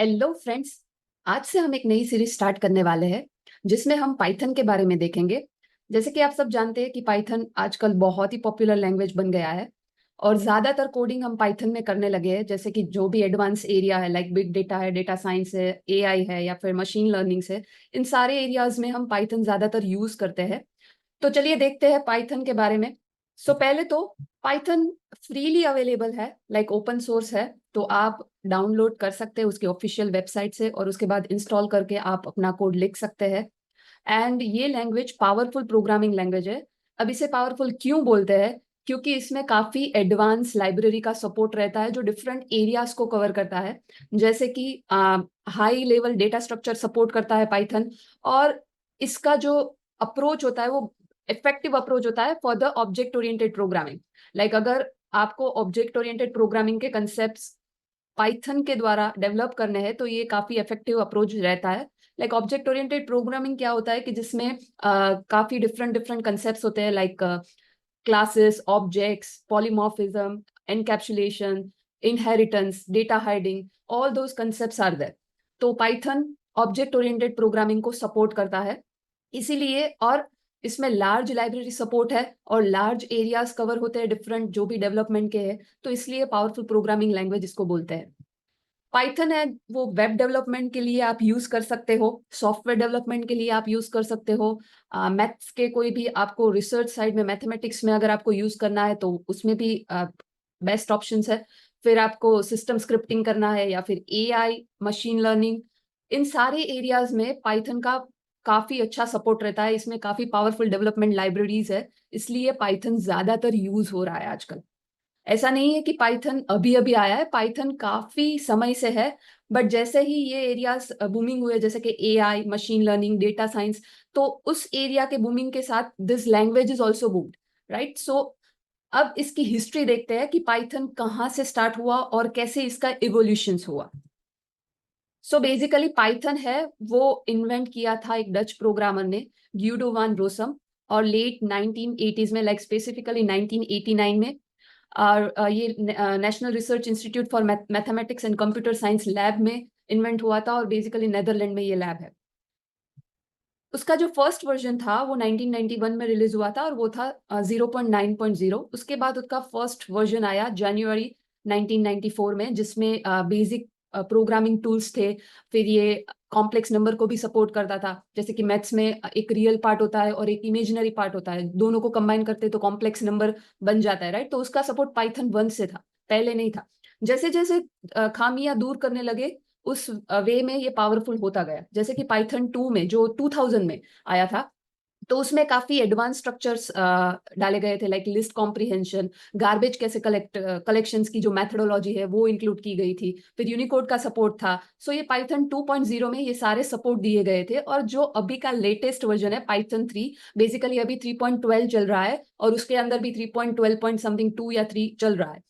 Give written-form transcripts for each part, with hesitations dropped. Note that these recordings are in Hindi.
Hello friends. आज से हम एक नई सीरीज स्टार्ट करने वाले हैं जिसमें हम पाइथन के बारे में देखेंगे। जैसे कि आप सब जानते हैं कि पाइथन आजकल बहुत ही पॉपुलर लैंग्वेज बन गया है और ज्यादातर कोडिंग हम पाइथन में करने लगे हैं। जैसे कि जो भी एडवांस एरिया है लाइक बिग डेटा है, डेटा साइंस है, एआई है या फिर मशीन लर्निंग है, इन सारे एरियाज में हम पाइथन ज्यादातर यूज करते हैं। तो चलिए देखते हैं पाइथन के बारे में। पहले तो पाइथन फ्रीली अवेलेबल है, लाइक ओपन सोर्स है। तो आप डाउनलोड कर सकते हैं उसकी ऑफिशियल वेबसाइट से और उसके बाद इंस्टॉल करके आप अपना कोड लिख सकते हैं। एंड ये लैंग्वेज पावरफुल प्रोग्रामिंग लैंग्वेज है। अब इसे पावरफुल क्यों बोलते हैं? क्योंकि इसमें काफी एडवांस लाइब्रेरी का सपोर्ट रहता है जो डिफरेंट एरियाज को कवर करता है। जैसे कि high level data structure support करता है पाइथन। और इसका जो अप्रोच होता है वो इफेक्टिव अप्रोच होता है for the object oriented programming. Like अगर आपको ऑब्जेक्ट ओरिएंटेड प्रोग्रामिंग के कंसेप्ट पाइथन के द्वारा डेवलप करने हैं तो ये काफी इफेक्टिव अप्रोच रहता है। लाइक ऑब्जेक्ट ओरिएंटेड प्रोग्रामिंग क्या होता है कि जिसमें काफी डिफरेंट डिफरेंट कंसेप्ट्स होते हैं, like classes, objects, polymorphism, encapsulation, inheritance, data hiding, all those concepts are there. तो पाइथन ऑब्जेक्ट ओरिएंटेड प्रोग्रामिंग को सपोर्ट करता है इसीलिए। और इसमें लार्ज लाइब्रेरी सपोर्ट है और लार्ज एरियाज कवर होते हैं डिफरेंट जो भी डेवलपमेंट के हैं। तो इसलिए पावरफुल प्रोग्रामिंग लैंग्वेज इसको बोलते हैं। पाइथन है वो वेब डेवलपमेंट के लिए आप यूज कर सकते हो, सॉफ्टवेयर डेवलपमेंट के लिए आप यूज कर सकते हो, मैथ्स के कोई भी आपको रिसर्च साइड में मैथमेटिक्स में अगर आपको यूज करना है तो उसमें भी बेस्ट ऑप्शंस है। फिर आपको सिस्टम स्क्रिप्टिंग करना है या फिर एआई, मशीन लर्निंग, इन सारे एरियाज में पाइथन का काफी अच्छा सपोर्ट रहता है। इसमें काफी पावरफुल डेवलपमेंट लाइब्रेरीज है, इसलिए पाइथन ज्यादातर यूज हो रहा है आजकल। ऐसा नहीं है कि पाइथन अभी अभी आया है, पाइथन काफी समय से है। बट जैसे ही ये एरियाज बूमिंग हुए जैसे कि AI, machine learning, data science, तो उस एरिया के बूमिंग के साथ this language is also boomed, right. अब इसकी हिस्ट्री देखते हैं कि पाइथन कहाँ से स्टार्ट हुआ और कैसे इसका इवोल्यूशन हुआ। बेसिकली पाइथन है वो इन्वेंट किया था एक डच प्रोग्रामर ने, ग्यूडो वान रोसम, और लेट 1980s में, लाइक स्पेसिफिकली 1989 में। और ये national research institute for mathematics and computer science lab में इन्वेंट हुआ था और बेसिकली नेदरलैंड में ये लैब है। उसका जो फर्स्ट वर्जन था वो 1991 में रिलीज हुआ था और वो था 0.9.0। उसके बाद उसका फर्स्ट वर्जन आया जनवरी 1994 में, जिसमें बेसिक प्रोग्रामिंग टूल्स थे। फिर ये कॉम्प्लेक्स नंबर को भी सपोर्ट करता था। जैसे कि मैथ्स में एक रियल पार्ट होता है और एक इमेजिनरी पार्ट होता है, दोनों को कंबाइन करते तो कॉम्प्लेक्स नंबर बन जाता है, राइट। तो उसका सपोर्ट पाइथन 1 से था, पहले नहीं था। जैसे जैसे खामियां दूर करने लगे उस वे में ये पावरफुल होता गया। जैसे कि पाइथन 2 में जो 2000 में आया था, तो उसमें काफी एडवांस स्ट्रक्चर्स डाले गए थे, लाइक लिस्ट कॉम्प्रिहेंशन, गार्बेज कैसे कलेक्शंस की जो मैथडोलॉजी है वो इंक्लूड की गई थी। फिर यूनिकोड का सपोर्ट था। ये पाइथन 2.0 में ये सारे सपोर्ट दिए गए थे। और जो अभी का लेटेस्ट वर्जन है पाइथन 3, बेसिकली अभी 3.12 चल रहा है और उसके अंदर भी 3.12 पॉइंट समथिंग 2 या 3 चल रहा है।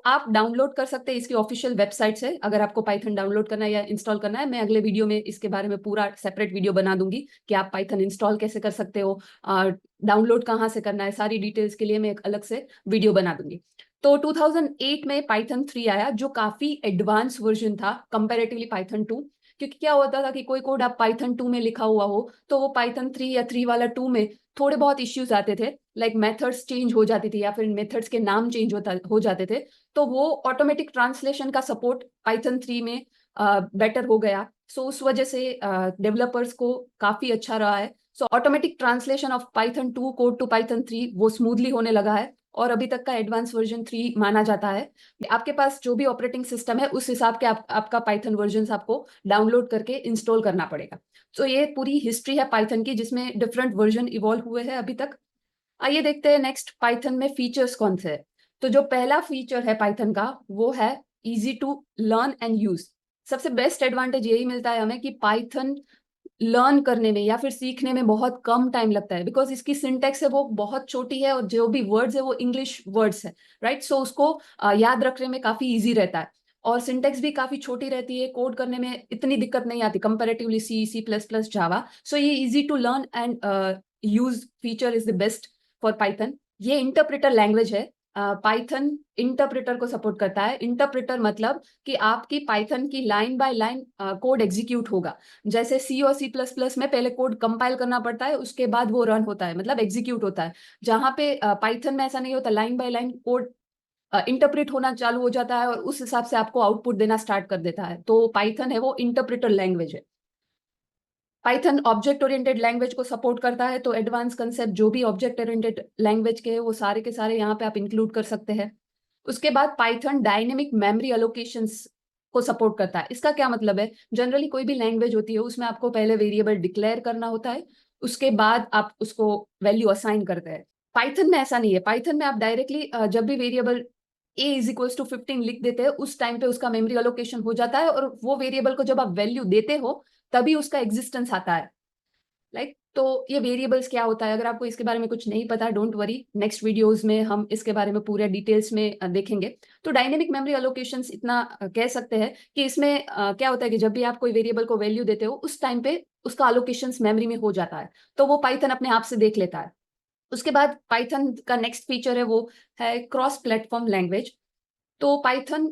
आप डाउनलोड कर सकते हैं इसकी ऑफिशियल वेबसाइट से। अगर आपको पाइथन डाउनलोड करना है या इंस्टॉल करना है, मैं अगले वीडियो में इसके बारे में पूरा सेपरेट वीडियो बना दूंगी कि आप पाइथन इंस्टॉल कैसे कर सकते हो, डाउनलोड कहाँ से करना है, सारी डिटेल्स के लिए मैं एक अलग से वीडियो बना दूंगी। तो 2008 में पाइथन 3 आया जो काफी एडवांस वर्जन था कंपैरेटिवली पाइथन 2। क्योंकि क्या होता था कि कोई कोड आप पाइथन 2 में लिखा हुआ हो तो वो पाइथन 3 या 3 वाला 2 में थोड़े बहुत इश्यूज आते थे, लाइक मेथड्स चेंज हो जाती थी या फिर मेथड्स के नाम चेंज हो जाते थे। तो वो ऑटोमेटिक ट्रांसलेशन का सपोर्ट पाइथन 3 में बेटर हो गया। उस वजह से डेवलपर्स को काफी अच्छा रहा है। Automatic translation of Python 2 code to Python 3 वो स्मूथली होने लगा है और अभी तक का एडवांस वर्जन 3 माना जाता है। आपके पास जो भी ऑपरेटिंग सिस्टम है उस हिसाब के आपका पाइथन वर्जन आपको डाउनलोड करके इंस्टॉल करना पड़ेगा। ये पूरी हिस्ट्री है पाइथन की जिसमें डिफरेंट वर्जन इवॉल्व हुए हैं अभी तक। आइए देखते हैं नेक्स्ट पाइथन में फीचर्स कौन से हैं। तो जो पहला फीचर है पाइथन का वो है easy to learn and use. सबसे बेस्ट एडवांटेज यही मिलता है हमें कि पाइथन लर्न करने में या फिर सीखने में बहुत कम टाइम लगता है, बिकॉज इसकी सिंटेक्स है वो बहुत छोटी है और जो भी वर्ड्स है वो इंग्लिश वर्ड्स है, राइट। उसको याद रखने में काफी इजी रहता है और सिंटेक्स भी काफी छोटी रहती है। कोड करने में इतनी दिक्कत नहीं आती कंपैरेटिवली C++, जावा। ये easy to learn and use feature is the best for Python. ये इंटरप्रेटर लैंग्वेज है। पाइथन इंटरप्रेटर को सपोर्ट करता है। इंटरप्रेटर मतलब कि आपकी पाइथन की line by line code execute होगा। जैसे सी और सी प्लस प्लस में पहले कोड कंपाइल करना पड़ता है, उसके बाद वो रन होता है, मतलब एग्जीक्यूट होता है। जहां पे पाइथन में ऐसा नहीं होता, line by line code interpret होना चालू हो जाता है और उस हिसाब से आपको आउटपुट देना स्टार्ट कर देता है। तो पाइथन है वो इंटरप्रेटर लैंग्वेज है। पाइथन ऑब्जेक्ट ओरिएंटेड लैंग्वेज को सपोर्ट करता है, तो एडवांस कंसेप्ट जो भी ऑब्जेक्ट ओरिएंटेड लैंग्वेज के हैं वो सारे के सारे यहाँ पे आप इंक्लूड कर सकते हैं। उसके बाद पाइथन डायनेमिक मेमोरी एलोकेशंस को सपोर्ट करता है। इसका क्या मतलब है? जनरली कोई भी लैंग्वेज होती है उसमें आपको पहले वेरिएबल डिक्लेयर करना होता है, उसके बाद आप उसको वैल्यू असाइन करते हैं। पाइथन में ऐसा नहीं है। पाइथन में आप डायरेक्टली जब भी variable a is equals to 15 लिख देते हैं, उस टाइम पे उसका मेमोरी एलोकेशन हो जाता है, और वो वेरिएबल को जब आप वैल्यू देते हो तभी उसका एग्जिस्टेंस आता है। तो ये वेरिएबल्स क्या होता है, अगर आपको इसके बारे में कुछ नहीं पता, डोंट वरी, नेक्स्ट वीडियोस में हम इसके बारे में पूरे डिटेल्स में देखेंगे। तो डायनेमिक मेमोरी एलोकेशंस इतना कह सकते हैं कि इसमें क्या होता है कि जब भी आप कोई वेरिएबल को वैल्यू देते हो उस टाइम पे उसका एलोकेशंस मेमोरी में हो जाता है, तो वो पाइथन अपने आप से देख लेता है। उसके बाद पाइथन का नेक्स्ट फीचर है वो है क्रॉस प्लेटफॉर्म लैंग्वेज। तो पाइथन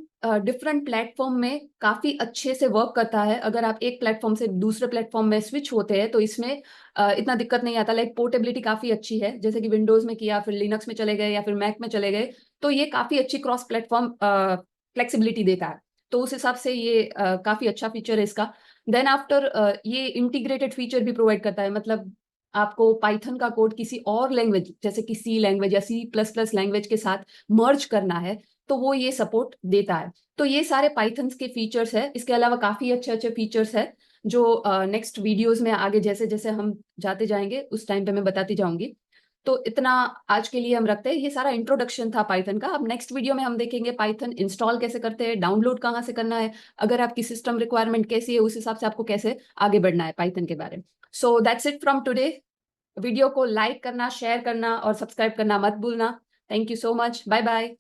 डिफरेंट प्लेटफॉर्म में काफी अच्छे से वर्क करता है। अगर आप एक प्लेटफॉर्म से दूसरे प्लेटफॉर्म में स्विच होते हैं तो इसमें इतना दिक्कत नहीं आता। लाइक पोर्टेबिलिटी काफी अच्छी है, जैसे कि विंडोज में किया, फिर लिनक्स में चले गए या फिर मैक में चले गए, तो ये काफी अच्छी क्रॉस प्लेटफॉर्म फ्लेक्सिबिलिटी देता है। तो उस हिसाब से ये काफी अच्छा फीचर है इसका। देन आफ्टर ये इंटीग्रेटेड फीचर भी प्रोवाइड करता है, मतलब आपको पाइथन का कोड किसी और लैंग्वेज जैसे कि सी लैंग्वेज या सी प्लस प्लस लैंग्वेज के साथ मर्ज करना है तो वो ये सपोर्ट देता है। तो ये सारे पाइथन के फीचर्स है। इसके अलावा काफी अच्छे अच्छे फीचर्स है जो नेक्स्ट वीडियोस में आगे जैसे जैसे हम जाते जाएंगे उस टाइम पे मैं बताती जाऊंगी। तो इतना आज के लिए हम रखते हैं। ये सारा इंट्रोडक्शन था पाइथन का। अब नेक्स्ट वीडियो में हम देखेंगे पाइथन इंस्टॉल कैसे करते हैं, डाउनलोड कहाँ से करना है, अगर आपकी सिस्टम रिक्वायरमेंट कैसी है उस हिसाब से आपको कैसे आगे बढ़ना है पाइथन के बारे में। So that's it from today. Video को लाइक करना, शेयर करना और सब्सक्राइब करना मत भूलना। Thank you so much. Bye bye.